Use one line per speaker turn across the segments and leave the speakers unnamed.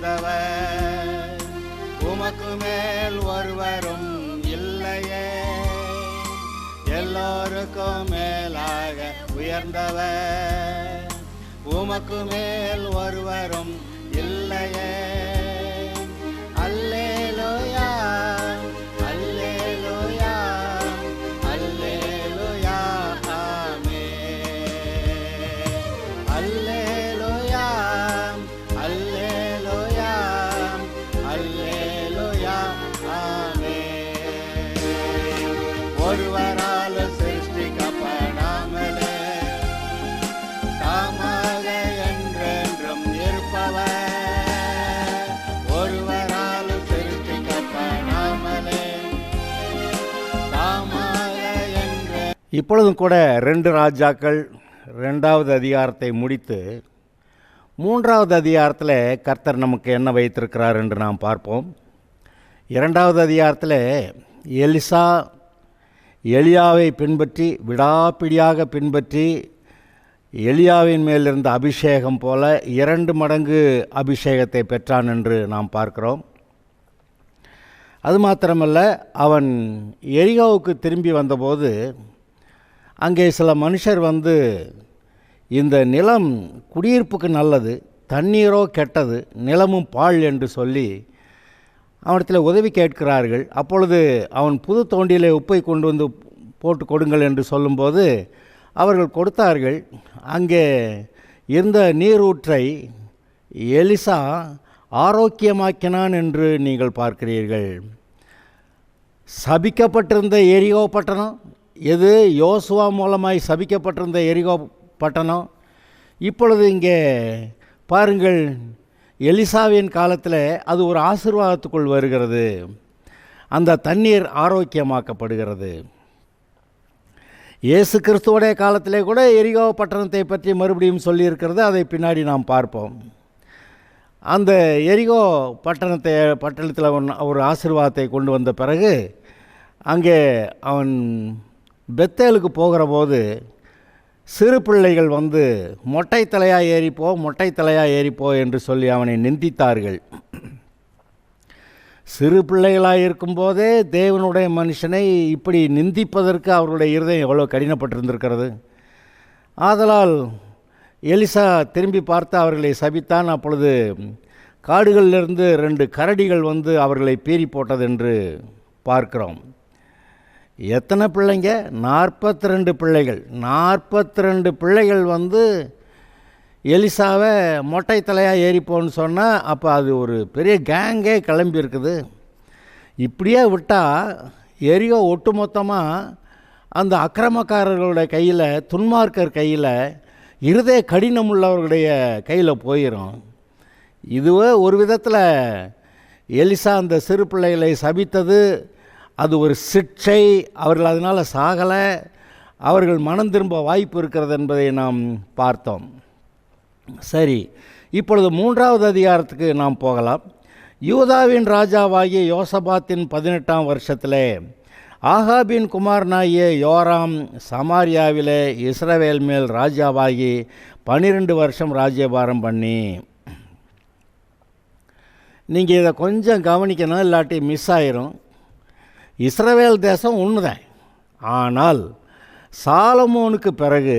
உயர்ந்தவர், உமக்கு மேல் ஒருவரும் இல்லையே. எல்லோருக்கும் மேலாக உயர்ந்தவர், உமக்கு மேல் ஒருவரும் இல்லையே. அல்லேலூயா, அல்லேலூயா, அல்லேலூயா, ஆமென். அல்லேலூயா, அல்லேலூயா, அல்லேலூயா, ஆமென். ஒருவரால் சிருஷ்டிக்கப்படாமலே தாமாக என்றென்றும் இருப்பவர், ஒருவரால் சிருஷ்டிக்கப்படாமலே தாமாக என்று. இப்பொழுதும் கூட 2 ராஜாக்கள் 2வது அதிகாரத்தை முடித்து 3வது அதிகாரத்தில் கர்த்தர் நமக்கு என்ன வைத்திருக்கிறார் என்று நாம் பார்ப்போம். 2வது அதிகாரத்தில் எலிசா எலியாவை பின்பற்றி விடாப்பிடியாக பின்பற்றி எலியாவின் மேலிருந்த அபிஷேகம் போல 2 மடங்கு அபிஷேகத்தை பெற்றான் என்று நாம் பார்க்கிறோம். அது மாத்திரமல்ல, அவன் எரிகோவுக்கு திரும்பி வந்தபோது அங்கே சில மனுஷர் வந்து, இந்த நிலம் குடியிருப்புக்கு நல்லது, தண்ணீரோ கெட்டது, நிலமும் பாழ் என்று சொல்லி அவனிடத்தில் உதவி கேட்கிறார்கள். அப்பொழுது அவன் புது தோண்டியிலே உப்பை கொண்டு வந்து போட்டு கொடுங்கள் என்று சொல்லும்போது அவர்கள் கொடுத்தார்கள். அங்கே இருந்த நீரூற்றை எலிசா ஆரோக்கியமாக்கினான் என்று நீங்கள் பார்க்கிறீர்கள். சபிக்கப்பட்டிருந்த எரிகோ பட்டணம் எது? யோசுவா மூலமாய் சபிக்கப்பட்டிருந்த எரிகோ பட்டணம். இப்பொழுது இங்கே பாருங்கள், எலிசாவின் காலத்தில் அது ஒரு ஆசீர்வாதத்துக்குள் வருகிறது. அந்த தண்ணீர் ஆரோக்கியமாக்கப்படுகிறது. இயேசு கிறிஸ்துவோடைய காலத்திலே கூட எரிகோ பட்டணத்தை பற்றி மறுபடியும் சொல்லியிருக்கிறது. அதை பின்னாடி நாம் பார்ப்போம். அந்த எரிகோ பட்டணத்தில் ஒரு ஆசீர்வாதத்தை கொண்டு வந்த பிறகு அங்கே அவன் பெத்தேலுக்கு போகிற போது சிறு பிள்ளைகள் வந்து மொட்டை தலையாக ஏறிப்போ, மொட்டை தலையாக ஏறிப்போ என்று சொல்லி அவனை நிந்தித்தார்கள். சிறு பிள்ளைகளாக இருக்கும்போதே தேவனுடைய மனுஷனை இப்படி நிந்திப்பதற்கு அவருடைய இருதயம் எவ்வளோ கடினப்பட்டிருந்திருக்கிறது. ஆதலால் எலிசா திரும்பி பார்த்து அவர்களை சபித்தான். அப்பொழுது காடுகளிலிருந்து 2 கரடிகள் வந்து அவர்களை பீறி போட்டது என்று பார்க்கிறோம். எத்தனை பிள்ளைங்க? 42 பிள்ளைகள். 42 பிள்ளைகள் வந்து எலிசாவை மொட்டை தலையாக ஏறிப்போன்னு சொன்னால் அப்போ அது ஒரு பெரிய கேங்கே கிளம்பி இருக்குது. இப்படியே விட்டால் எரியோ ஒட்டுமொத்தமாக அந்த அக்கிரமக்காரர்களுடைய கையில், துன்மார்க்கர் கையில், இருதய கடினம் உள்ளவர்களுடைய கையில் போயிடும். இதுவே ஒரு விதத்தில் எலிசா அந்த சிறு பிள்ளைகளை சபித்தது அது ஒரு சிக்ஷை. அவர்கள் அதனால் சாகலை, அவர்கள் மனம் திரும்ப வாய்ப்பு இருக்கிறது என்பதை நாம் பார்த்தோம். சரி, இப்பொழுது 3வது அதிகாரத்துக்கு நாம் போகலாம். யூதாவின் ராஜாவாகிய யோசபாத்தின் 18ஆம் வருஷத்திலே ஆகாபின் குமாரனாகிய யோராம் சமாரியாவிலே இஸ்ரவேல் மேல் ராஜாவாகி 12 வருஷம் ராஜ்யபாரம் பண்ணி. நீங்கள் இதை கொஞ்சம் கவனிக்கணும், இல்லாட்டி மிஸ் ஆயிரும். இஸ்ரவேல் தேசம் ஒன்றுதான். ஆனால் சாலமோனுக்கு பிறகு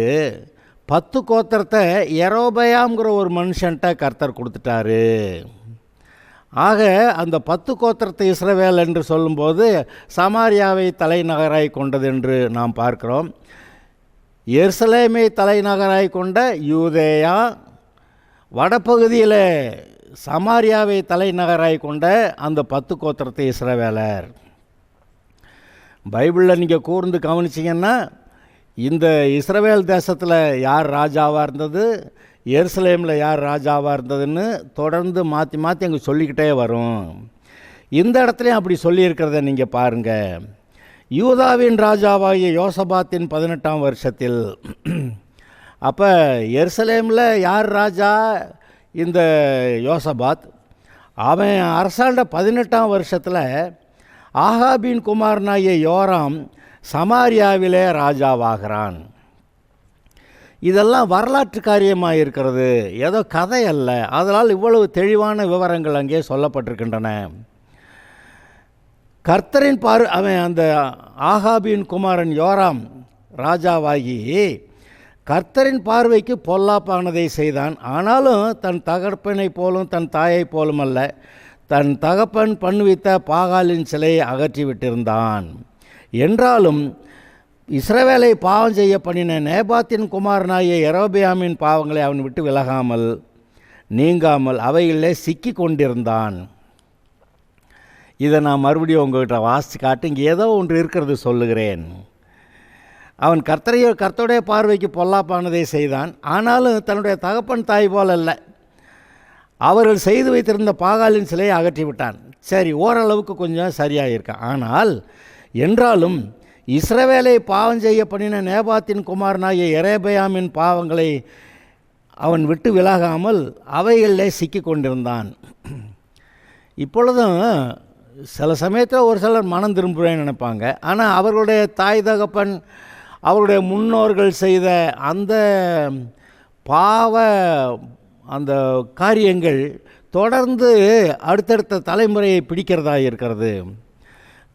10 கோத்திரத்தை யெரொபெயாம்ங்கிற ஒரு மனுஷன்ட்ட கர்த்தர் கொடுத்துட்டாரு. ஆக அந்த 10 கோத்திரத்தை இஸ்ரவேல் என்று சொல்லும்போது சமாரியாவை தலைநகராய் கொண்டது என்று நாம் பார்க்கிறோம். எருசலேமை தலைநகராய் கொண்ட யூதேயா, வடபகுதியில் சமாரியாவை தலைநகராய் கொண்ட அந்த 10 கோத்திரத்தை இஸ்ரவேலர். பைபிளில் நீங்கள் கூர்ந்து கவனிச்சிங்கன்னா இந்த இஸ்ரவேல் தேசத்தில் யார் ராஜாவாக இருந்தது, எருசலேமில் யார் ராஜாவாக இருந்ததுன்னு தொடர்ந்து மாற்றி மாற்றி அங்கே சொல்லிக்கிட்டே வரும். இந்த இடத்துலையும் அப்படி சொல்லியிருக்கிறத நீங்கள் பாருங்கள். யூதாவின் ராஜாவாகிய யோசபாத்தின் 18ஆம் வருஷத்தில், அப்போ எருசலேமில் யார் ராஜா? இந்த யோசபாத். அவன் அரசாண்ட 18ஆம் வருஷத்தில் ஆகாபின் குமாரனாகிய யோராம் சமாரியாவிலே ராஜாவாகிறான். இதெல்லாம் வரலாற்று காரியமாக இருக்கிறது, ஏதோ கதை அல்ல. அதனால் இவ்வளவு தெளிவான விவரங்கள் அங்கே சொல்லப்பட்டிருக்கின்றன. கர்த்தரின் அவன் அந்த ஆகாபின் குமாரன் யோராம் ராஜாவாகி கர்த்தரின் பார்வைக்கு பொல்லாப்பானதை செய்தான். ஆனாலும் தன் தகப்பனை போலும் தன் தாயை போலும் அல்ல, தன் தகப்பன் பண்ணுவித்த பாகாலின் சிலையை அகற்றிவிட்டிருந்தான். என்றாலும் இஸ்ரவேலை பாவம் செய்ய பண்ணின நேபாத்தின் குமாரனாகிய யெரொபெயாமின் பாவங்களை அவன் விட்டு விலகாமல் நீங்காமல் அவைகளிலே சிக்கி கொண்டிருந்தான். இதை நான் மறுபடியும் உங்கள்கிட்ட வாசித்து காட்டு, இங்கே ஏதோ ஒன்று இருக்கிறது சொல்லுகிறேன். அவன் கர்த்தருடைய பார்வைக்கு பொல்லாப்பானதை செய்தான். ஆனாலும் தன்னுடைய தகப்பன் தாய் போல் அல்ல, அவர்கள் செய்து வைத்திருந்த பாகாலின் சிலையை அகற்றிவிட்டான். சரி, ஓரளவுக்கு கொஞ்சம் சரியாக இருக்கான். ஆனால் என்றாலும் இஸ்ரவேலை பாவம் செய்ய பண்ணின நேபாத்தின் குமாரனாகிய யெரொபெயாமின் பாவங்களை அவன் விட்டு விலகாமல் அவைகளிலே சிக்கி கொண்டிருந்தான். இப்பொழுதும் சில சமயத்தில் ஒரு சிலர் மனம் திரும்புவேன்னு நினைப்பாங்க. ஆனால் அவர்களுடைய தாய் தகப்பன் அவருடைய முன்னோர்கள் செய்த அந்த பாவ அந்த காரியங்கள் தொடர்ந்து அடுத்தடுத்த தலைமுறையை பிடிக்கிறதா இருக்கிறது.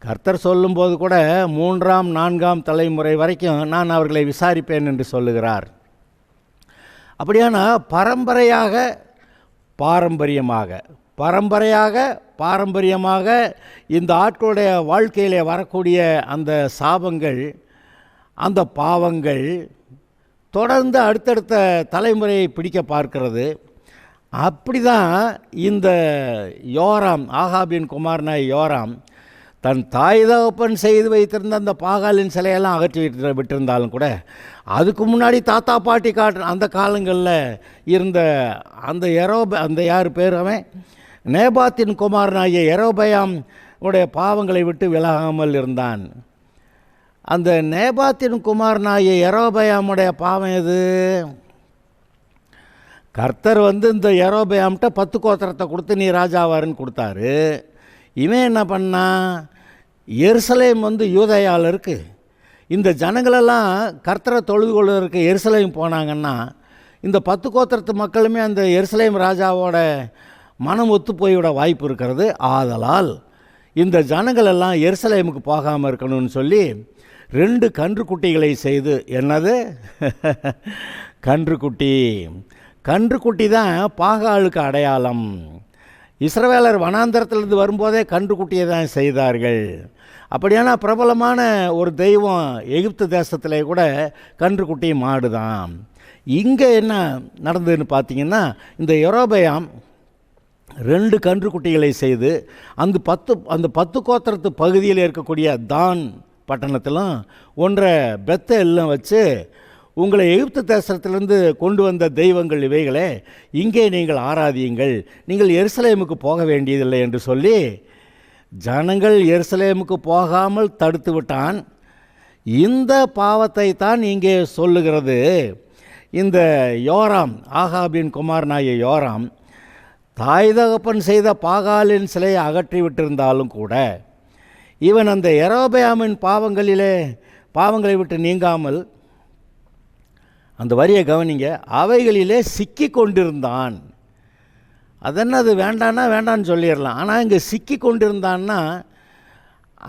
கர்த்தர் சொல்லும்போது கூட 3ஆம் 4ஆம் தலைமுறை வரைக்கும் நான் அவர்களை விசாரிப்பேன் என்று சொல்லுகிறார். அப்படியானா பாரம்பரியமாக இந்த ஆட்களுடைய வாழ்க்கையிலே வரக்கூடிய அந்த சாபங்கள், அந்த பாவங்கள் தொடர்ந்து அடுத்தடுத்த தலைமுறையை பிடிக்க பார்க்கிறது. அப்படி தான் இந்த யோராம், ஆகாபின் குமாரனாய் யோராம் தன் தாய் தகப்பன் செய்து வைத்திருந்த அந்த பாகாலின் சிலையெல்லாம் அகற்றி விட்டிருந்தாலும் கூட அதுக்கு முன்னாடி தாத்தா பாட்டி அந்த காலங்களில் இருந்த அந்த யார் பேர் அவன் நேபாத்தின் குமாரனாகிய யெரொபெயாம் உடைய பாவங்களை விட்டு விலகாமல் இருந்தான். அந்த நேபாத்தின் குமாரனாகிய யெரொபெயாமுடைய பாவம் எது? கர்த்தர் இந்த யெரொபெயாம்கிட்ட 10 கோத்திரத்தை கொடுத்து நீ ராஜாவாருன்னு கொடுத்தாரு. இவன் என்ன பண்ணா, எருசலேம் யூதேயாவில் இருக்குது, இந்த ஜனங்களெல்லாம் கர்த்தரை தொழுது கொள்வதற்கு எருசலேம் போனாங்கன்னா இந்த 10 கோத்திரத்து மக்களுமே அந்த எருசலேம் ராஜாவோட மனம் ஒத்து போய்விட வாய்ப்பு இருக்கிறது. ஆதலால் இந்த ஜனங்களெல்லாம் எருசலேமுக்கு போகாமல் இருக்கணும்னு சொல்லி 2 கன்றுக்குட்டிகளை செய்து, என்னது கன்றுக்குட்டி தான் பாகாலுக்கு அடையாளம். இஸ்ரவேலர் வனாந்தரத்திலிருந்து வரும்போதே கன்றுக்குட்டியை தான் செய்தார்கள். அப்படியான பிரபலமான ஒரு தெய்வம் எகிப்து தேசத்திலே கூட கன்றுக்குட்டி மாடு தான். இங்கே என்ன நடந்ததுன்னு பார்த்தீங்கன்னா, இந்த யெரொபெயாம் 2 கன்றுக்குட்டிகளை செய்து அந்த 10 கோத்திரத்து பகுதியில் இருக்கக்கூடிய தான் பட்டணத்திலும் ஒன்றை பெத்தேலும் வச்சு, உங்களை எகிப்து தேசத்திலிருந்து கொண்டு வந்த தெய்வங்கள் இவைகளே, இங்கே நீங்கள் ஆராதியுங்கள், நீங்கள் எருசலேமுக்கு போக வேண்டியதில்லை என்று சொல்லி ஜனங்கள் எருசலேமுக்கு போகாமல் தடுத்து விட்டான். இந்த பாவத்தை தான் இங்கே சொல்லுகிறது. இந்த யோராம், ஆகாபின் குமாரனாகிய யோராம் தாய் தகப்பன் செய்த பாகாலின் சிலையை அகற்றி விட்டிருந்தாலும் கூட இவன் அந்த யெரொபெயாமின் பாவங்களை விட்டு நீங்காமல், அந்த வரியை கவனிங்க, அவைகளிலே சிக்கி கொண்டிருந்தான். அதென்னது வேண்டான்னு சொல்லிடலாம். ஆனால் இங்கே சிக்கி கொண்டிருந்தான்னா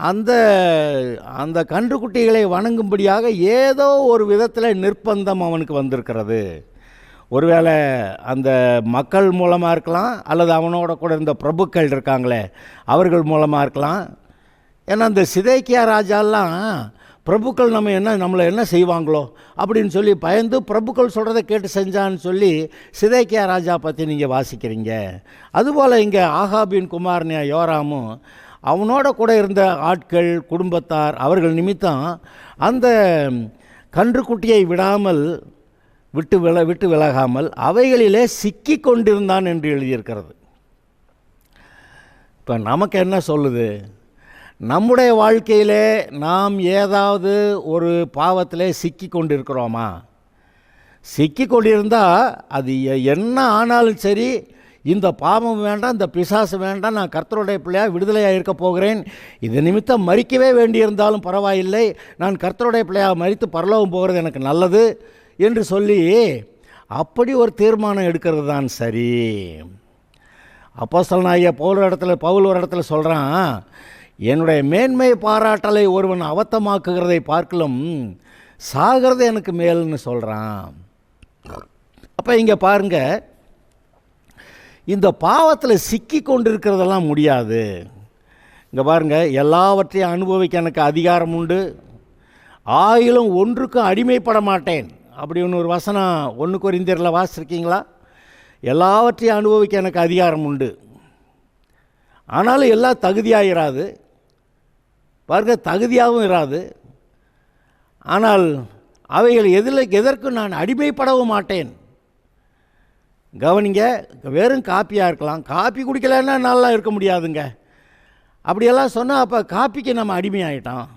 அந்த கன்றுக்குட்டிகளை வணங்கும்படியாக ஏதோ ஒரு விதத்தில் நிர்பந்தம் அவனுக்கு வந்திருக்கிறது. ஒருவேளை அந்த மக்கள் மூலமாக இருக்கலாம், அல்லது அவனோட கூட இருந்த பிரபுக்கள் இருக்காங்களே அவர்கள் மூலமாக இருக்கலாம். ஏன்னா அந்த சிதேக்கியா ராஜாலாம் பிரபுக்கள் நம்மளை என்ன செய்வாங்களோ அப்படின்னு சொல்லி பயந்து பிரபுக்கள் சொல்கிறத கேட்டு செஞ்சான்னு சொல்லி சிதேக்கியா ராஜா பற்றி நீங்கள் வாசிக்கிறீங்க. அதுபோல் இங்கே ஆகாபின் குமாரனாகிய யோராமும் அவனோட கூட இருந்த ஆட்கள், குடும்பத்தார், அவர்கள் நிமித்தம் அந்த கன்றுக்குட்டியை விட்டு விலகாமல் அவைகளிலே சிக்கி கொண்டிருந்தான் என்று எழுதியிருக்கிறது. இப்போ நமக்கு என்ன சொல்லுது? நம்முடைய வாழ்க்கையிலே நாம் ஏதாவது ஒரு பாவத்திலே சிக்கி கொண்டிருக்கிறோமா? சிக்கி கொண்டிருந்தால் அது என்ன ஆனாலும் சரி, இந்த பாவம் வேண்டாம், இந்த பிசாசு வேண்டாம், நான் கர்த்தருடைய பிள்ளையாக விடுதலையாக இருக்க போகிறேன், இது நிமித்தம் மரிக்கவே வேண்டியிருந்தாலும் பரவாயில்லை, நான் கர்த்தருடைய பிள்ளையாக மரித்து பரலோகம் போகிறது எனக்கு நல்லது என்று சொல்லி அப்படி ஒரு தீர்மானம் எடுக்கிறது தான் சரி. அப்போஸ்தலனாகிய பவுல் ஒரு இடத்துல சொல்கிறான், என்னுடைய மேன்மை பாராட்டலை ஒருவன் அவத்தமாக்குகிறதை பார்க்கலும் சாகிறது எனக்கு மேல்னு சொல்கிறான். அப்போ இங்கே பாருங்கள், இந்த பாவத்தில் சிக்கி கொண்டிருக்கிறதெல்லாம் முடியாது. இங்கே பாருங்கள், எல்லாவற்றையும் அனுபவிக்க எனக்கு அதிகாரம் உண்டு, ஆயிலும் ஒன்றுக்கும் அடிமைப்பட மாட்டேன். அப்படி ஒரு வசனம் 1 கொரிந்தியரில் வாசிச்சிருக்கீங்களா? எல்லாவற்றையும் அனுபவிக்க எனக்கு அதிகாரம் உண்டு, ஆனாலும் எல்லாம் தகுதியாக இராது. பாருங்கள், தகுதியாகவும் இராது. ஆனால் அவைகள் எதற்கும் நான் அடிமைப்படவும் மாட்டேன். கவனிங்க, வெறும் காப்பியாக இருக்கலாம், காப்பி குடிக்கலைன்னா நல்லா இருக்க முடியாதுங்க. அப்படியெல்லாம் சொன்னால் அப்போ காப்பிக்கு நம்ம அடிமையாயிட்டோம்.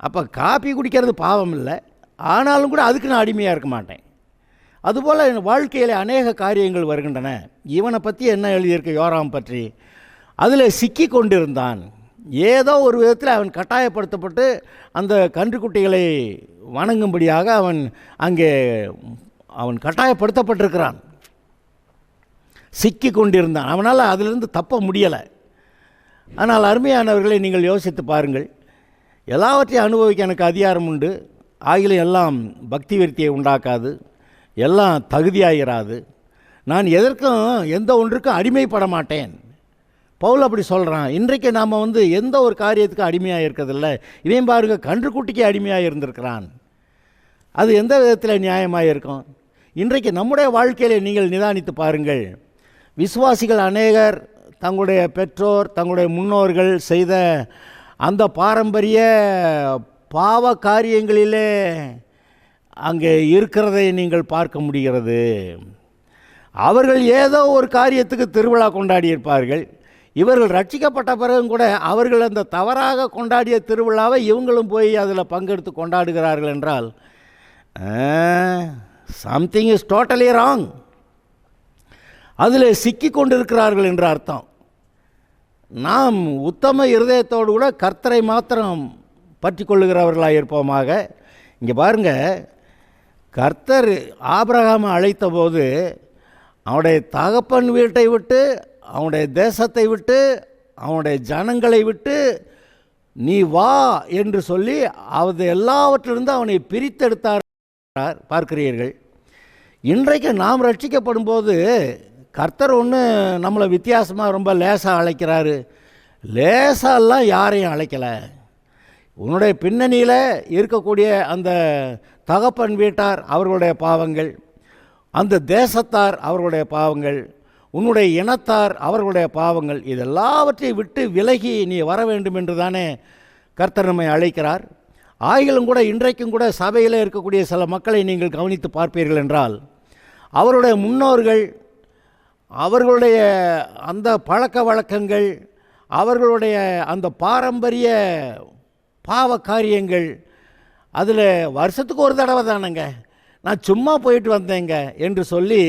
அப்போ காப்பி குடிக்கிறது பாவம் இல்லை, ஆனாலும் கூட அதுக்கு நான் அடிமையாக இருக்க மாட்டேன். அதுபோல் என் வாழ்க்கையில் அநேக காரியங்கள் வருகின்றன. இவனை பற்றி என்ன எழுதியிருக்கு, யோராம் பற்றி, அதில் சிக்கி கொண்டிருந்தான். ஏதோ ஒரு விதத்தில் அவன் கட்டாயப்படுத்தப்பட்டு அந்த கன்றுக்குட்டிகளை வணங்கும்படியாக அவன் கட்டாயப்படுத்தப்பட்டிருக்கிறான், சிக்கி கொண்டிருந்தான். அவனால் அதிலிருந்து தப்ப முடியலை. ஆனால் அருமையானவர்களை நீங்கள் யோசித்து பாருங்கள், எல்லாவற்றையும் அனுபவிக்க எனக்கு அதிகாரம் உண்டு, ஆகிலும் எல்லாம் பக்தி விருத்தியை உண்டாக்காது, எல்லாம் தகுதியாகிறாது, நான் எதற்கும் எந்த ஒன்றுக்கும் அடிமைப்பட மாட்டேன். பவுல் அப்படி சொல்கிறான். இன்றைக்கு நாம் எந்த ஒரு காரியத்துக்கு அடிமையாக இருக்கிறதில்ல. இவன் பாருங்க, கன்றுக்குட்டிக்கு அடிமையாக இருந்திருக்கிறான். அது எந்த விதத்தில் நியாயமாக இருக்கும்? இன்றைக்கு நம்முடைய வாழ்க்கையில் நீங்கள் நிதானித்து பாருங்கள். விசுவாசிகள் அநேகர் தங்களுடைய பெற்றோர், தங்களுடைய முன்னோர்கள் செய்த அந்த பாரம்பரிய பாவ காரியங்களிலே அங்கே இருக்கிறதை நீங்கள் பார்க்க முடிகிறது. அவர்கள் ஏதோ ஒரு காரியத்துக்கு திருவிழா கொண்டாடியிருப்பார்கள். இவர்கள் ரட்சிக்கப்பட்ட பிறகும் கூட அவர்கள் அந்த தவறாக கொண்டாடிய திருவிழாவை இவங்களும் போய் அதில் பங்கெடுத்து கொண்டாடுகிறார்கள் என்றால் சம்திங் இஸ் டோட்டலி ராங். அதில் சிக்கி கொண்டிருக்கிறார்கள் என்று அர்த்தம். நாம் உத்தம இருதயத்தோடு கூட கர்த்தரை மாத்திரம் பற்றி கொள்ளுகிறவர்களாக இருப்போமாக. இங்கே பாருங்கள், கர்த்தர் ஆபிரகாமை அழைத்த போது அவனுடைய தகப்பன் வீட்டை விட்டு, அவனுடைய தேசத்தை விட்டு, அவனுடைய ஜனங்களை விட்டு நீ வா என்று சொல்லி அது எல்லாவற்றிலிருந்து அவனை பிரித்தெடுத்தார் பார்க்கிறீர்கள். இன்றைக்கு நாம் ரட்சிக்கப்படும் போது கர்த்தர் ஒன்று நம்மளை வித்தியாசமாக ரொம்ப லேசாக அழைக்கிறாரு. லேசாலாம் யாரையும் அழைக்கலை. உன்னுடைய பின்னணியில் இருக்கக்கூடிய அந்த தகப்பன் வீட்டார் அவர்களுடைய பாவங்கள், அந்த தேசத்தார் அவர்களுடைய பாவங்கள், உன்னுடைய இனத்தார் அவர்களுடைய பாவங்கள், இதெல்லாவற்றை விட்டு விலகி நீ வர வேண்டும் என்று தானே கர்த்தர் நம்மை அழைக்கிறார். ஆகிலும் கூட இன்றைக்கும் கூட சபையில் இருக்கக்கூடிய சில மக்களை நீங்கள் கவனித்து பார்ப்பீர்கள் என்றால், அவருடைய முன்னோர்கள், அவர்களுடைய அந்த பழக்க வழக்கங்கள், அவர்களுடைய அந்த பாரம்பரிய பாவ காரியங்கள், அதில் வருஷத்துக்கு ஒரு தடவை தானேங்க நான் சும்மா போயிட்டு வந்தேங்க என்று சொல்லி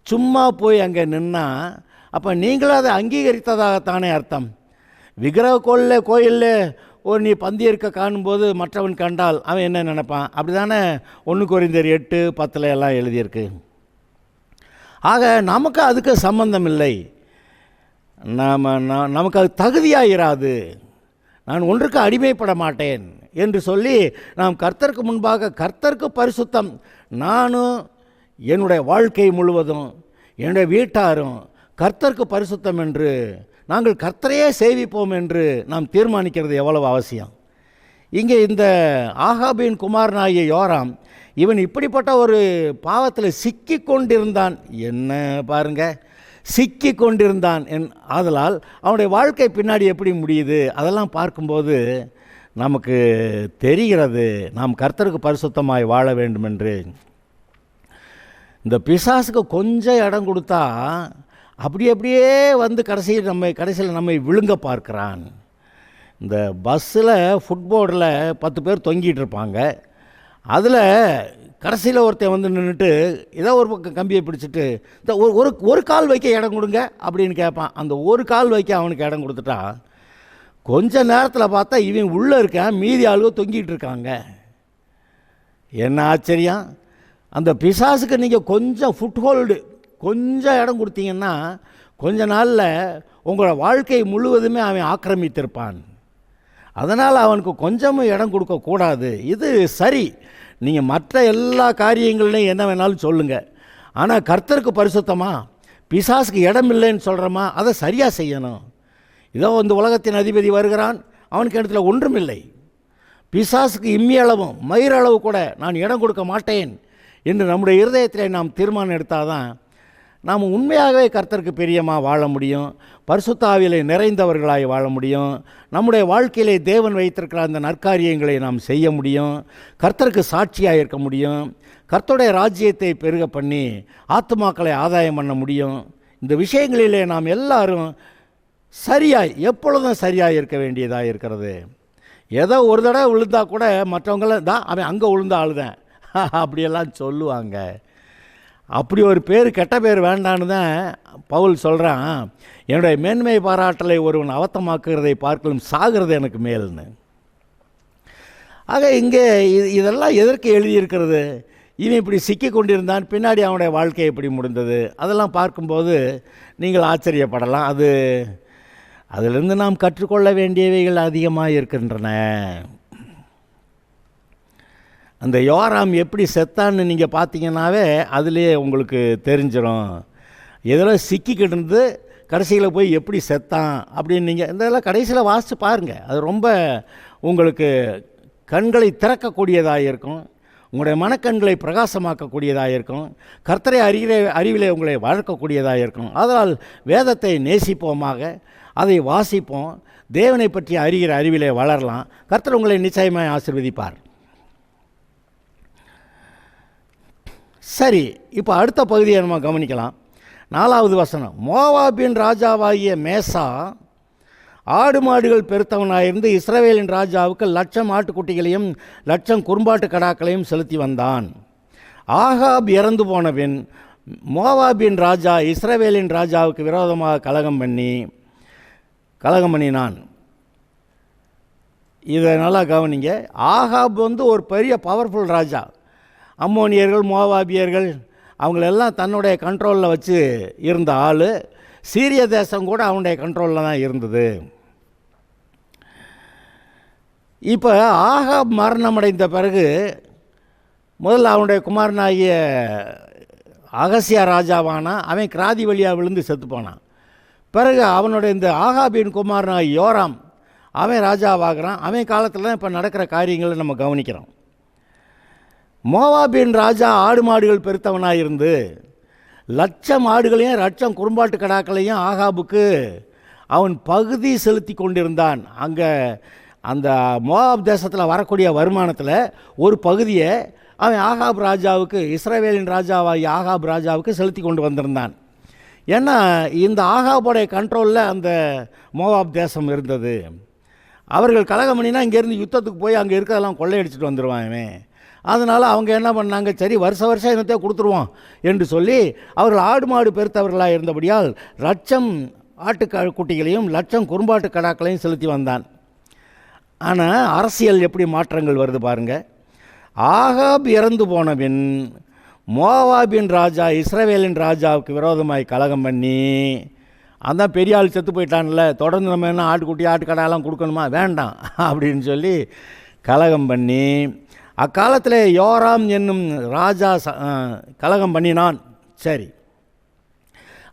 சும்மா போய் அங்கே நின்னா, அப்போ நீங்களும் அதை அங்கீகரித்ததாகத்தானே அர்த்தம். விக்கிரக கோயிலில் நீ பந்தி இருக்க காணும்போது மற்றவன் கண்டால் அவன் என்ன நினைப்பான்? அப்படி தானே 1 கொரிந்தியர் 8:10 எல்லாம் எழுதியிருக்கு. ஆக நமக்கு அதுக்கு சம்பந்தம் இல்லை. நமக்கு அது தகுதியாக இராது. நான் ஒன்றுக்கு அடிமைப்பட மாட்டேன் என்று சொல்லி நாம் கர்த்தருக்கு முன்பாக, கர்த்தருக்கு பரிசுத்தம், நானும் என்னுடைய வாழ்க்கை முழுவதும் என்னுடைய வீட்டாரும் கர்த்தருக்கு பரிசுத்தம் என்று நாங்கள் கர்த்தரையே சேவிப்போம் என்று நாம் தீர்மானிக்கிறது எவ்வளவு அவசியம். இங்கே இந்த ஆகாபின் குமாரனாகிய யோராம், இவன் இப்படிப்பட்ட ஒரு பாவத்தில் சிக்கி கொண்டிருந்தான். என்ன பாருங்க, சிக்கி கொண்டிருந்தான். ஆதலால் அவனுடைய வாழ்க்கை பின்னாடி எப்படி முடியுது அதெல்லாம் பார்க்கும்போது நமக்கு தெரிகிறது நாம் கர்த்தருக்கு பரிசுத்தமாய் வாழ வேண்டும் என்று. இந்த பிசாசுக்கு கொஞ்சம் இடம் கொடுத்தா அப்படியே கடைசியில் நம்மை விழுங்க பார்க்குறான். இந்த பஸ்ஸில் ஃபுட்போர்டில் 10 பேர் தொங்கிட்டு இருப்பாங்க. அதில் கடைசியில் ஒருத்தன் நின்றுட்டு ஏதோ ஒரு பக்கம் கம்பியை பிடிச்சிட்டு இந்த ஒரு கால் வைக்க இடம் கொடுங்க அப்படின்னு கேட்பான். அந்த ஒரு கால் வைக்க அவனுக்கு இடம் கொடுத்துட்டா கொஞ்ச நேரத்தில் பார்த்தா இவன் உள்ளே இருக்கான், மீதி ஆளுக தொங்கிட்டு இருக்காங்க. என்ன ஆச்சரியம்! அந்த பிசாசுக்கு நீங்கள் கொஞ்சம் ஃபுட்ஹோல்டு, கொஞ்சம் இடம் கொடுத்தீங்கன்னா கொஞ்ச நாளில் உங்களோட வாழ்க்கை முழுவதுமே அவன் ஆக்கிரமித்திருப்பான். அதனால் அவனுக்கு கொஞ்சமும் இடம் கொடுக்கக்கூடாது. இது சரி, நீங்கள் மற்ற எல்லா காரியங்கள்லையும் என்ன வேணாலும் சொல்லுங்கள். ஆனால் கர்த்தருக்கு பரிசுத்தமா, பிசாசுக்கு இடம் இல்லைன்னு சொல்கிறோமா, அதை சரியாக செய்யணும். இதோ இந்த உலகத்தின் அதிபதி வருகிறான், அவனுக்கு இடத்துல ஒன்றும் இல்லை. பிசாசுக்கு இம்மியளவும் மயிரளவு கூட நான் இடம் கொடுக்க மாட்டேன் என்று நம்முடைய இருதயத்தில் நாம் தீர்மானம் எடுத்தால் தான் நாம் உண்மையாகவே கர்த்தருக்கு பிரியமாக வாழ முடியும், பரிசுத்த ஆவியிலே நிறைந்தவர்களாய் வாழ முடியும். நம்முடைய வாழ்க்கையிலே தேவன் வைத்திருக்கிற அந்த நற்காரியங்களை நாம் செய்ய முடியும், கர்த்தருக்கு சாட்சியாக இருக்க முடியும், கர்த்தருடைய ராஜ்யத்தை பெருக பண்ணி ஆத்துமாக்களை ஆதாயம் பண்ண முடியும். இந்த விஷயங்களிலே நாம் எல்லாரும் சரியாய், எப்பொழுதும் சரியாக இருக்க வேண்டியதாக இருக்கிறது. ஏதோ ஒரு தடவை விழுந்தா கூட மற்றவங்கள தான் அவன் அங்கே விழுந்த ஆளுதான் அப்படியெல்லாம் சொல்லுவாங்க. அப்படி ஒரு பேர், கெட்ட பேர் வேண்டான்னு தான் பவுல் சொல்கிறான், என்னுடைய மேன்மை பாராட்டலை ஒருவன் அவத்தமாக்குறதை பார்க்கலும் சாகிறது எனக்கு மேல்னு. ஆக இங்கே இதெல்லாம் எதற்கு எழுதியிருக்கிறது? இவன் இப்படி சிக்கி கொண்டிருந்தான், பின்னாடி அவனுடைய வாழ்க்கை எப்படி முடிந்தது, அதெல்லாம் பார்க்கும்போது நீங்கள் ஆச்சரியப்படலாம். அதிலிருந்து நாம் கற்றுக்கொள்ள வேண்டியவைகள் அதிகமாக இருக்கின்றன. அந்த யோராம் எப்படி செத்தான்னு நீங்கள் பார்த்தீங்கன்னாவே அதுலேயே உங்களுக்கு தெரிஞ்சிடும். எதில் சிக்கிக்கிட்டு இருந்து கடைசியில் போய் எப்படி செத்தான் அப்படின்னு நீங்கள் இதெல்லாம் கடைசியில் வாசித்து பாருங்கள். அது ரொம்ப உங்களுக்கு கண்களை திறக்கக்கூடியதாக இருக்கும், உங்களுடைய மனக்கண்களை பிரகாசமாக்கக்கூடியதாக இருக்கும், கர்த்தரை அறிவிலே உங்களை வளர்க்கக்கூடியதாக இருக்கும். அதனால் வேதத்தை நேசிப்போமாக, அதை வாசிப்போம், தேவனை பற்றி அறிகிற அறிவிலே வளரலாம். கர்த்தர் உங்களை நிச்சயமாக ஆசீர்வதிப்பார். சரி, இப்போ அடுத்த பகுதியை நம்ம கவனிக்கலாம். 4வது வசனம். மோவாபின் ராஜாவாகிய மேசா ஆடு மாடுகள் பெருத்தவனாயிருந்து இஸ்ரவேலின் ராஜாவுக்கு 1,00,000 ஆட்டுக்குட்டிகளையும் 1,00,000 குறும்பாட்டு கடாக்களையும் செலுத்தி வந்தான். ஆகாப் இறந்து போனபின் மோவாபின் ராஜா இஸ்ரவேலின் ராஜாவுக்கு விரோதமாக கலகம் பண்ணினான். இதை நல்லா கவனிங்க. ஆகாப் ஒரு பெரிய பவர்ஃபுல் ராஜா. அம்மோனியர்கள், மோவாபியர்கள் அவங்களெல்லாம் தன்னுடைய கண்ட்ரோலில் வச்சு இருந்த ஆள். சீரிய தேசம் கூட அவனுடைய கண்ட்ரோலில் தான் இருந்தது. இப்போ ஆகாப் மரணமடைந்த பிறகு முதல்ல அவனுடைய குமாரனாகிய அகசியா ராஜாவானா, அவன் கிராதி வழியாக விழுந்து செத்து போனான். பிறகு அவனுடைய இந்த ஆகாபின் குமாரனாகிய யோராம் அவன் ராஜாவாகிறான். அவன் காலத்தில் தான் இப்போ நடக்கிற காரியங்களை நம்ம கவனிக்கிறோம். மோவாபின் ராஜா ஆடு மாடுகள் பெருத்தவனாக இருந்து 1,00,000 ஆடுகளையும் 1,00,000 குறும்பாட்டு கடாக்களையும் ஆகாபுக்கு அவன் பகுதி செலுத்தி கொண்டிருந்தான். அங்கே அந்த மோவாப் தேசத்தில் வரக்கூடிய வருமானத்தில் ஒரு பகுதியை அவன் ஆகாப் ராஜாவுக்கு, இஸ்ரவேலின் ராஜாவாகி ஆகாப் ராஜாவுக்கு செலுத்தி கொண்டு வந்திருந்தான். ஏன்னா இந்த ஆகாபுடைய கண்ட்ரோலில் அந்த மோவாப் தேசம் இருந்தது. அவர்கள் கலகம் பண்ணினா இங்கேருந்து யுத்தத்துக்கு போய் அங்கே இருக்கிறதெல்லாம் கொள்ளையடிச்சிட்டு வந்துடுவாங்க. அதனால் அவங்க என்ன பண்ணாங்க, சரி வருஷம் என்னத்தையோ கொடுத்துருவோம் என்று சொல்லி அவர்கள் ஆடு மாடு பெருத்தவர்களாக இருந்தபடியால் 1,00,000 ஆட்டுக்குட்டிகளையும் 1,00,000 குறும்பாட்டு கடாக்களையும் செலுத்தி வந்தான். ஆனால் அரசியல் எப்படி மாற்றங்கள் வருது பாருங்கள். ஆகாப் இறந்து போனபின் மோவாபின் ராஜா இஸ்ரவேலின் ராஜாவுக்கு விரோதமாய் கலகம் பண்ணி, அதான் பெரிய ஆள் செத்து போயிட்டான்ல, தொடர்ந்து நம்ம என்ன ஆட்டுக்குட்டி ஆட்டுக்கடாலாம் கொடுக்கணுமா, வேண்டாம் அப்படின்னு சொல்லி கலகம் பண்ணி, அக்காலத்தில் யோராம் என்னும் ராஜா கலகம் பண்ணினான். சரி,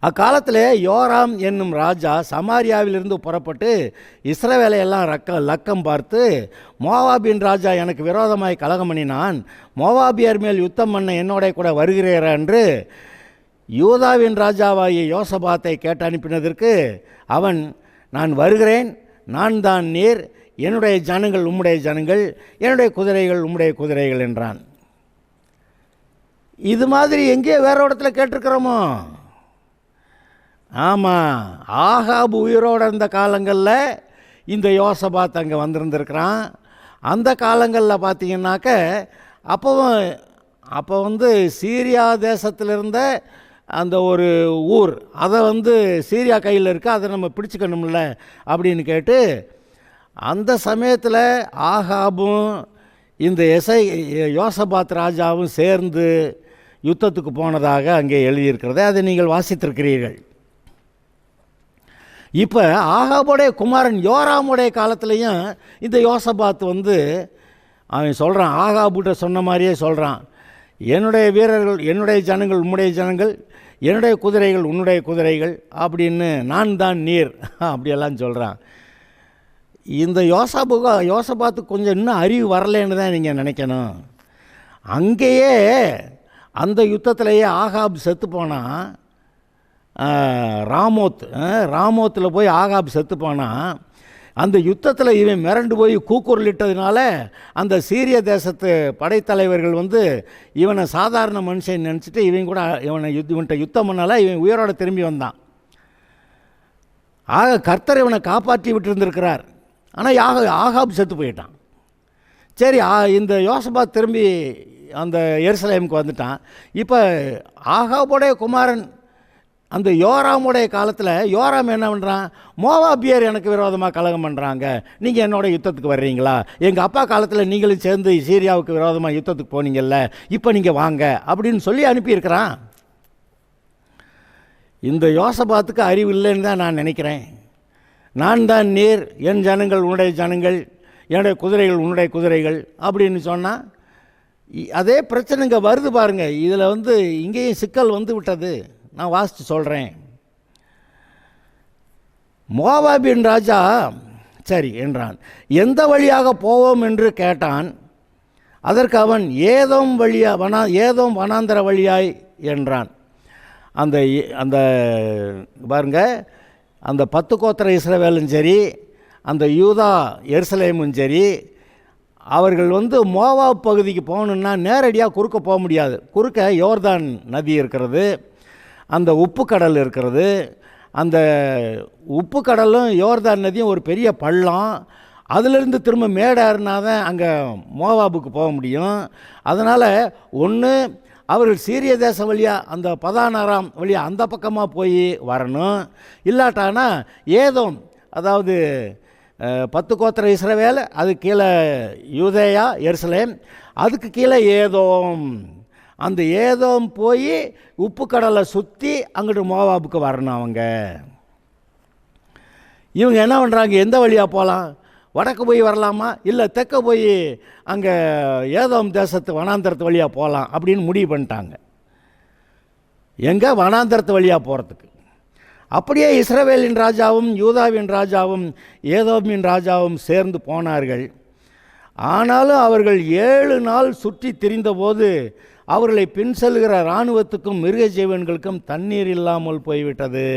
அக்காலத்தில் யோராம் என்னும் ராஜா சமாரியாவிலிருந்து புறப்பட்டு இஸ்ரவேலையெல்லாம் லக்கம் பார்த்து, மோவாபின் ராஜா எனக்கு விரோதமாய் கலகம் பண்ணினான், மோவாபியர் மேல் யுத்தம் பண்ண என்னோட கூட வருகிறேன் என்று யூதாவின் ராஜாவாகிய யோசபாத்தை கேட்டு அனுப்பினதற்கு அவன், நான் வருகிறேன், நான் தான் நீர், என்னுடைய ஜனங்கள் உம்முடைய ஜனங்கள், என்னுடைய குதிரைகள் உம்முடைய குதிரைகள் என்றான். இது மாதிரி எங்கேயோ வேற இடத்துல கேட்டிருக்கிறோமோ? ஆமாம், ஆகாப் உயிரோடு இருந்த காலங்களில் இந்த யோசபாத் அங்கே வந்திருந்திருக்கிறான். அந்த காலங்களில் பார்த்தீங்கன்னாக்க அப்போ சீரியா தேசத்தில் இருந்த அந்த ஒரு ஊர், அதை சீரியா கையில் இருக்குது, அதை நம்ம பிடிச்சிக்கணும்ல அப்படின்னு கேட்டு அந்த சமயத்தில் ஆகாபும் இந்த யோசபாத் ராஜாவும் சேர்ந்து யுத்தத்துக்கு போனதாக அங்கே எழுதியிருக்கிறத அதை நீங்கள் வாசித்திருக்கிறீர்கள். இப்போ ஆகாபுடைய குமாரன் யோராமுடைய காலத்துலேயும் இந்த யோசபாத் அவன் சொல்கிறான், ஆகாபுட்ட சொன்ன மாதிரியே சொல்கிறான், என்னுடைய வீரர்கள் என்னுடைய ஜனங்கள் உன்னுடைய ஜனங்கள், என்னுடைய குதிரைகள் உன்னுடைய குதிரைகள் அப்படின்னு, நான் தான் நீர் அப்படியெல்லாம் சொல்கிறான். இந்த யோசபாத்துக்கு கொஞ்சம் இன்னும் அறிவு வரலன்னு தான் நீங்கள் நினைக்கணும். அங்கேயே அந்த யுத்தத்திலேயே ஆகாப் செத்து போனால், ராமோத்தில் போய் ஆகாப் செத்து போனால், அந்த யுத்தத்தில் இவன் மிரண்டு போய் கூக்குரலிட்டதுனால அந்த சீரிய தேசத்து படைத்தலைவர்கள் இவனை சாதாரண மனுஷன் நினச்சிட்டு இவன்கிட்ட யுத்தம் பண்ணால இவன் உயிரோட திரும்பி வந்தான். ஆக கர்த்தர் இவனை காப்பாற்றி விட்டுருந்துருக்கிறார். ஆனால் ஆகாப் செத்து போயிட்டான். சரி, இந்த யோசபாத் திரும்பி அந்த எருசலேமுக்கு வந்துட்டான். இப்போ ஆகாபுடைய குமாரன் அந்த யோராமுடைய காலத்தில் யோராம் என்ன பண்ணுறான், மோவாபியர் எனக்கு விரோதமாக கலகம் பண்ணுறாங்க, நீங்கள் என்னோட யுத்தத்துக்கு வர்றீங்களா, எங்கள் அப்பா காலத்தில் நீங்களும் சேர்ந்து சீரியாவுக்கு விரோதமாக யுத்தத்துக்கு போனீங்கல்ல, இப்போ நீங்கள் வாங்க அப்படின்னு சொல்லி அனுப்பியிருக்கிறான். இந்த யோசபாத்துக்கு அறிவு இல்லைன்னு தான் நான் நினைக்கிறேன். நான் தான் நீர், என் ஜனங்கள் உன்னுடைய ஜனங்கள், என்னுடைய குதிரைகள் உன்னுடைய குதிரைகள் அப்படின்னு சொன்னால் அதே பிரச்சனை இங்கே வருது பாருங்கள். இதில் இங்கேயும் சிக்கல் விட்டது. நான் வாசித்து சொல்கிறேன். மோவாபின் ராஜா சரி என்றான். எந்த வழியாக போவோம் என்று கேட்டான். அதற்கு அவன் ஏதோம் வனாந்தர வழியாய் என்றான். அந்த பாருங்க, அந்த 10 கோத்திர இஸ்ரவேலும் சரி, அந்த யூதா எருசலேமும் சரி, அவர்கள் மோவாப் பகுதிக்கு போகணுன்னா நேரடியாக குறுக்க போக முடியாது. குறுக்க யோர்தான் நதி இருக்கிறது, அந்த உப்பு கடல் இருக்கிறது. அந்த உப்பு கடலும் யோர்தான் நதியும் ஒரு பெரிய பள்ளம். அதிலிருந்து திரும்ப மேடாருனா தான் அங்கே மோவாபுக்கு போக முடியும். அதனால் ஒன்று அவர்கள் சீரிய தேசம் வழியாக அந்த பதானாராம் வழியாக அந்த பக்கமாக போய் வரணும். இல்லாட்டானா ஏதோம், அதாவது 10 கோத்திர இஸ்ரவேல், அது கீழே யூதேயா எருசலேம், அதுக்கு கீழே ஏதோம், அந்த ஏதோம் போய் உப்பு கடலை சுற்றி அங்கிட்டு மோவாபுக்கு வரணும். இவங்க என்ன பண்ணுறாங்க, எந்த வழியாக போகலாம், வடக்கு போய் வரலாமா இல்லை தெற்க போய் அங்கே ஏதோம் தேசத்து வனாந்தரத்து வழியாக போகலாம் அப்படின்னு முடிவு பண்ணிட்டாங்க. எங்கே வனாந்தரத்து வழியாக போகிறதுக்கு. அப்படியே இஸ்ரவேலின் ராஜாவும் யூதாவின் ராஜாவும் ஏதோமின் ராஜாவும் சேர்ந்து போனார்கள். ஆனாலும் அவர்கள் 7 நாள் சுற்றி திரிந்தபோது அவர்களை பின் செல்கிற இராணுவத்துக்கும் மிருக ஜீவன்களுக்கும் தண்ணீர் இல்லாமல் போய்விட்டது.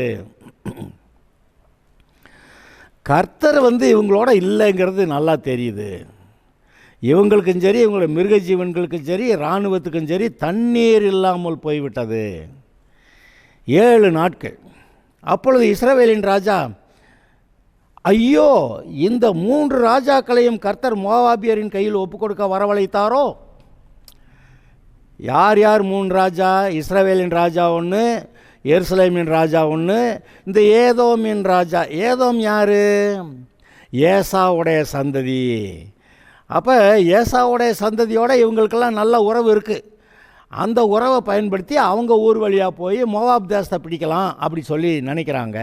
கர்த்தர் இவங்களோட இல்லைங்கிறது நல்லா தெரியுது. இவங்களுக்கும் சரி, இவங்களோட மிருக ஜீவன்களுக்கும் சரி, இராணுவத்துக்கும் சரி தண்ணீர் இல்லாமல் போய்விட்டது 7 நாட்கள். அப்பொழுது இஸ்ரவேலின் ராஜா, ஐயோ, இந்த 3 ராஜாக்களையும் கர்த்தர் மோவாபியரின் கையில் ஒப்புக் கொடுக்க வரவழைத்தாரோ. யார் 3 ராஜா? இஸ்ரவேலின் ராஜா ஒன்று, எருசலேமின் ராஜா ஒன்று, இந்த ஏதோமின் ராஜா. ஏதோம் யார்? ஏசாவுடைய சந்ததி. அப்போ ஏசாவுடைய சந்ததியோடு இவங்களுக்கெல்லாம் நல்ல உறவு இருக்குது. அந்த உறவை பயன்படுத்தி அவங்க ஊர் வழியாக போய் மோவாப் தேசத்தை பிடிக்கலாம் அப்படி சொல்லி நினைக்கிறாங்க.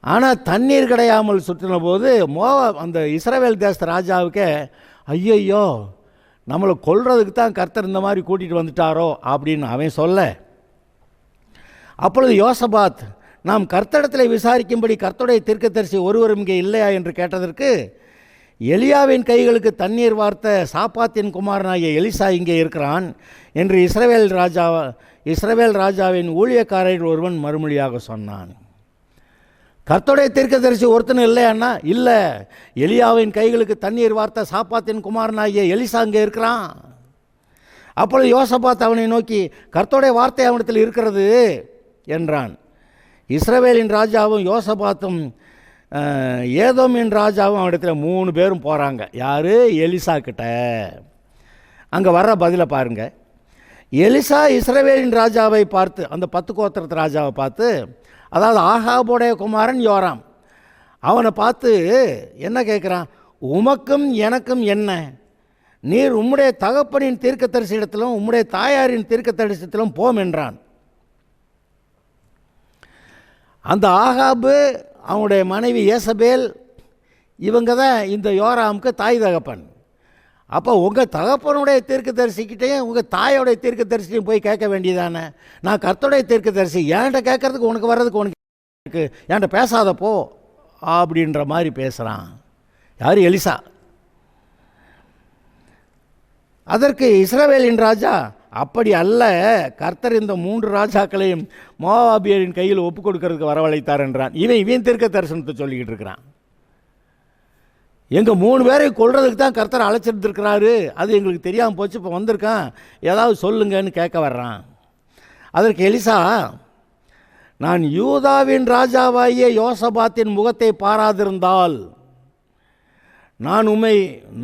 ஆனால் தண்ணீர் கிடையாமல் சுற்றின போது அந்த இஸ்ரவேல் தேச ராஜாவுக்கு ஐயோ, நம்மளை கொல்றதுக்கு தான் கர்த்தர் இந்த மாதிரி கூட்டிகிட்டு வந்துட்டாரோ அப்படின்னு அவன் சொல்ல, அப்பொழுது யோசபாத், நாம் கர்த்தரிடத்தில் விசாரிக்கும்படி கர்த்தருடைய தீர்க்கதரிசி ஒருவரும் இங்கே இல்லையா என்று கேட்டதற்கு, எலியாவின் கைகளுக்கு தண்ணீர் வார்த்த சாப்பாத்தின் குமாரனாகிய எலிசா இங்கே இருக்கிறான் என்று இஸ்ரவேல் ராஜாவின் ஊழியக்காரர் ஒருவன் மறுமொழியாக சொன்னான். கர்த்தருடைய தீர்க்கதரிசி ஒருத்தனும் இல்லையாண்ணா? இல்லை, எலியாவின் கைகளுக்கு தண்ணீர் வார்த்த சாப்பாத்தின் குமாரனாகிய எலிசா அங்கே இருக்கிறான். அப்பொழுது யோசபாத் அவனை நோக்கி, கர்த்தருடைய வார்த்தை அவனிடத்தில் இருக்கிறது என்றான். இஸ்ரவேலின் ராஜாவும் யோசபாத்தும் ஏதோமின் ராஜாவும் அவனிடத்தில் 3 பேரும் போகிறாங்க. யார்? எலிசா கிட்ட. அங்கே வர்ற பதிலை பாருங்கள். எலிசா இஸ்ரவேலின் ராஜாவை பார்த்து, அந்த 10 கோத்திரத்து ராஜாவை பார்த்து, அதாவது ஆகாபுடைய குமாரன் யோராம், அவனை பார்த்து என்ன கேட்குறான்? உமக்கும் எனக்கும் என்ன? நீர் உம்முடைய தகப்பனின் தீர்க்கதரிசியிடத்திலும் உம்முடைய தாயாரின் தீர்க்கதரிசனத்திலும் போம் என்றான். அந்த ஆகாபு, அவனுடைய மனைவி ஏசபேல், இவங்க தான் இந்த யோராமுக்கு தாய் தகப்பன். அப்போ உங்கள் தகப்பனுடைய தீர்க்கதரிசிக்கிட்டையும் உங்கள் தாயோடைய தீர்க்கதரிசியும் போய் கேட்க வேண்டியதானே. நான் கர்த்தருடைய தீர்க்கதரிசி, ஏன்ட்ட கேட்கறதுக்கு உனக்கு வர்றதுக்கு உனக்கு ஏன்ட்ட பேசாத போ அப்படின்ற மாதிரி பேசுகிறான். யார்? எலிசா. அதற்கு இஸ்ரவேலின் ராஜா, அப்படி அல்ல, கர்த்தர் இந்த 3 ராஜாக்களையும் மோவாபியரின் கையில் ஒப்பு கொடுக்கறதுக்கு வரவழைத்தார் என்றான். இவன் தீர்க்க தரிசனத்தை சொல்லிக்கிட்டு இருக்கிறான். எங்கள் 3 பேரை கொல்றதுக்கு தான் கர்த்தர் அழைச்சிருந்துருக்கிறாரு, அது எங்களுக்கு தெரியாமல் போச்சு, இப்போ வந்திருக்கான், ஏதாவது சொல்லுங்கன்னு கேட்க வர்றான். அதற்கு எலிசா, நான் யூதாவின் ராஜாவாகிய யோசபாத்தின் முகத்தை பாராதிருந்தால் நான் உம்மை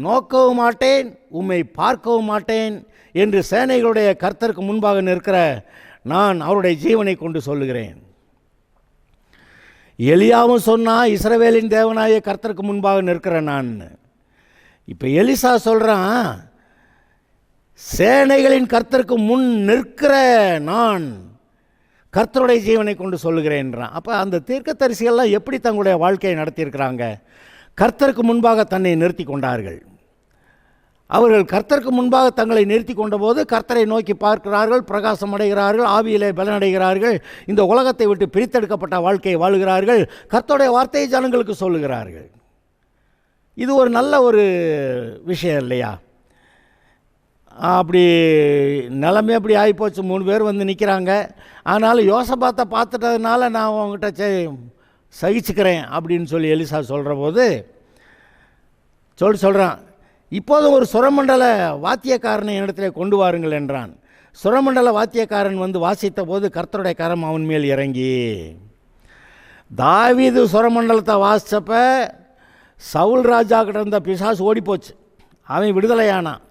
நோக்கவும் மாட்டேன், உம்மை பார்க்கவும் மாட்டேன் என்று சேனைகளுடைய கர்த்தருக்கு முன்பாக நிற்கிற நான் அவருடைய ஜீவனை கொண்டு சொல்லுகிறேன். எலியாவும் சொன்னா, இஸ்ரவேலின் தேவனாய கர்த்தருக்கு முன்பாக நிற்கிறேன் நான். இப்போ எலிசா சொல்கிறான், சேனைகளின் கர்த்தருக்கு முன் நிற்கிற நான் கர்த்தருடைய ஜீவனை கொண்டு சொல்லுகிறேன்றான். அப்போ அந்த தீர்க்கதரிசிகள்லாம் எப்படி தங்களுடைய வாழ்க்கையை நடத்தியிருக்கிறாங்க? கர்த்தருக்கு முன்பாக தன்னை நிறுத்தி கொண்டார்கள். அவர்கள் கர்த்தருக்கு முன்பாக தங்களை நிறுத்தி கொண்ட போது கர்த்தரை நோக்கி பார்க்கிறார்கள், பிரகாசம் அடைகிறார்கள், ஆவியிலே பலனடைகிறார்கள், இந்த உலகத்தை விட்டு பிரித்தெடுக்கப்பட்ட வாழ்க்கையை வாழுகிறார்கள், கர்த்தருடைய வார்த்தையை ஜனங்களுக்கு சொல்லுகிறார்கள். இது ஒரு நல்ல ஒரு விஷயம் இல்லையா? அப்படி நிலைமை அப்படி ஆகிப்போச்சு. 3 பேர் வந்து நிற்கிறாங்க. ஆனாலும் யோசபாத்தை பார்த்துட்டதுனால நான் அவங்ககிட்ட சகிச்சுக்கிறேன் அப்படின்னு சொல்லி எலிசா சொல்கிற போது சொல்கிறான், இப்போதும் ஒரு சுரமண்டல வாத்தியக்காரனை இடத்துல கொண்டு வாருங்கள் என்றான். சுரமண்டல வாத்தியக்காரன் வந்து வாசித்த போது கர்த்தருடைய கரம் அவன் மேல் இறங்கி, தாவீது சுரமண்டலத்தை வாசித்தப்ப சவுல் ராஜா கிட்ட இருந்த பிசாசு ஓடிப்போச்சு, அவன் விடுதலையானான்.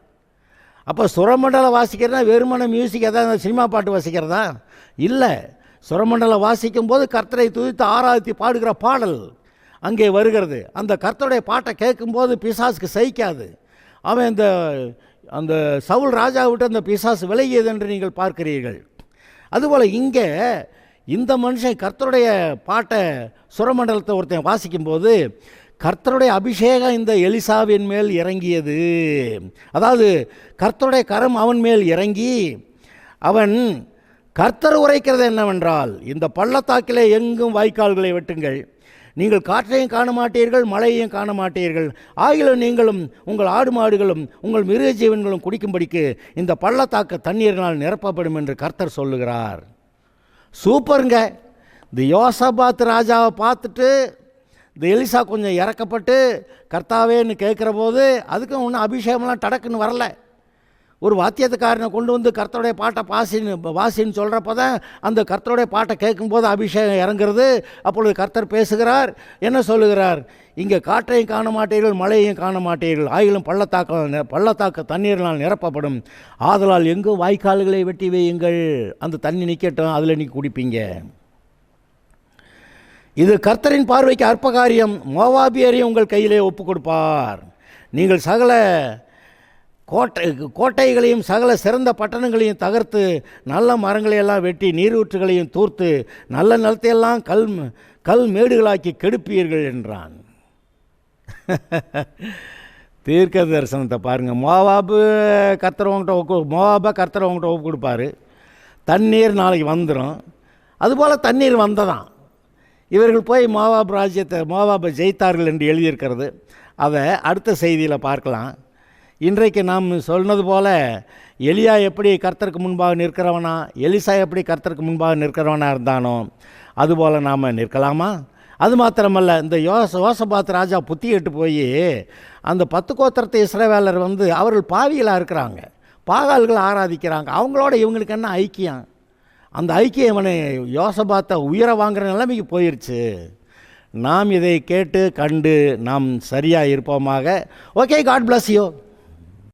அப்போ சுரமண்டலம் வாசிக்கிறதா வெறுமன மியூசிக் எதாவது சினிமா பாட்டு வாசிக்கிறதா? இல்லை, சுரமண்டலம் வாசிக்கும் போது கர்த்தரை துதித்து ஆராதித்து பாடுகிற பாடல் அங்கே வருகிறது. அந்த கர்த்தருடைய பாட்டை கேட்கும்போது பிசாசுக்கு சகிக்காது. அவன் அந்த சவுல் ராஜா விட்டு அந்த பிசாசு விலகியது என்று நீங்கள் பார்க்கிறீர்கள். அதுபோல் இங்கே இந்த மனுஷன் கர்த்தருடைய பாட்டை சுரமண்டலத்தை ஒருத்தன் வாசிக்கும்போது கர்த்தருடைய அபிஷேகம் இந்த எலிசாவின் மேல் இறங்கியது. அதாவது கர்த்தருடைய கரம் அவன் மேல் இறங்கி, அவன் கர்த்தர் உரைக்கிறது என்னவென்றால், இந்த பள்ளத்தாக்கிலே எங்கும் வாய்க்கால்களை வெட்டுங்கள், நீங்கள் காற்றையும் காண மாட்டீர்கள், மழையையும் காண மாட்டீர்கள், ஆகிலும் நீங்களும் உங்கள் ஆடு மாடுகளும் உங்கள் மிருக ஜீவன்களும் குடிக்கும்படிக்கு இந்த பள்ளத்தாக்கு தண்ணீரினால் நிரப்பப்படும் என்று கர்த்தர் சொல்லுகிறார். சூப்பருங்க. இந்த யோசபாத் ராஜாவை பார்த்துட்டு இந்த எலிசா கொஞ்சம் இறக்கப்பட்டு கர்த்தாவேன்னு கேட்குற போது அதுக்கும் ஒன்றும் அபிஷேகம்லாம் டடக்குன்னு வரல. ஒரு வாத்தியத்துக்காரனை கொண்டு வந்து கர்த்தருடைய பாட்டை வாசின்னு சொல்கிறப்ப தான் அந்த கர்த்தருடைய பாட்டை கேட்கும்போது அபிஷேகம் இறங்குறது. அப்பொழுது கர்த்தர் பேசுகிறார். என்ன சொல்லுகிறார்? இங்கே காற்றையும் காண மாட்டீர்கள், மழையையும் காண மாட்டீர்கள், ஆயிலும் பள்ளத்தாக்கு தண்ணீரினால் நிரப்பப்படும், ஆதலால் எங்கும் வாய்க்கால்களை வெட்டி வையுங்கள், அந்த தண்ணி நிற்கட்டும், அதில் நீ குடிப்பீங்க. இது கர்த்தரின் பார்வைக்கு அற்ப காரியம், மோவாபியரையும் உங்கள் கையிலே ஒப்பு கொடுப்பார். நீங்கள் சகல கோட்டைகளையும் சகல சிறந்த பட்டணங்களையும் தகர்த்து நல்ல மரங்களையெல்லாம் வெட்டி நீரூற்றுகளையும் தூர்த்து நல்ல நிலத்தையெல்லாம் கல் மேடுகளாக்கி கெடுப்பீர்கள் என்றான். தீர்க்க தரிசனத்தை பாருங்கள். மோவாபை கர்த்தர் உங்கள்கிட்ட ஒப்பு கொடுப்பாரு. தண்ணீர் நாளைக்கு வந்துடும். அதுபோல் தண்ணீர் வந்ததான். இவர்கள் போய் மோவாபை ஜெயித்தார்கள் என்று எழுதியிருக்கிறது. அதை அடுத்த செய்தியில் பார்க்கலாம். இன்றைக்கு நாம் சொன்னது போல் எலியா எப்படி கர்த்தருக்கு முன்பாக நிற்கிறவனா, எலிசா எப்படி கர்த்தருக்கு முன்பாக நிற்கிறவனா இருந்தானோ அதுபோல் நாம் நிற்கலாமா? அது மாத்திரமல்ல, இந்த யோசபாத் ராஜா புத்தி எட்டு போய் அந்த 10 கோத்திரத்து இஸ்ரவேலர் அவர்கள் பாவிகளாக இருக்கிறாங்க, பாகால்கள் ஆராதிக்கிறாங்க. அவங்களோட இவங்களுக்கு என்ன ஐக்கியம்? அந்த ஐக்கியம் இவனை யோசபாத்தை உயிரை வாங்குகிற நிலைமைக்கு போயிடுச்சு. நாம் இதை கேட்டு கண்டு நாம் சரியாக இருப்போமாக. Okay, god bless you.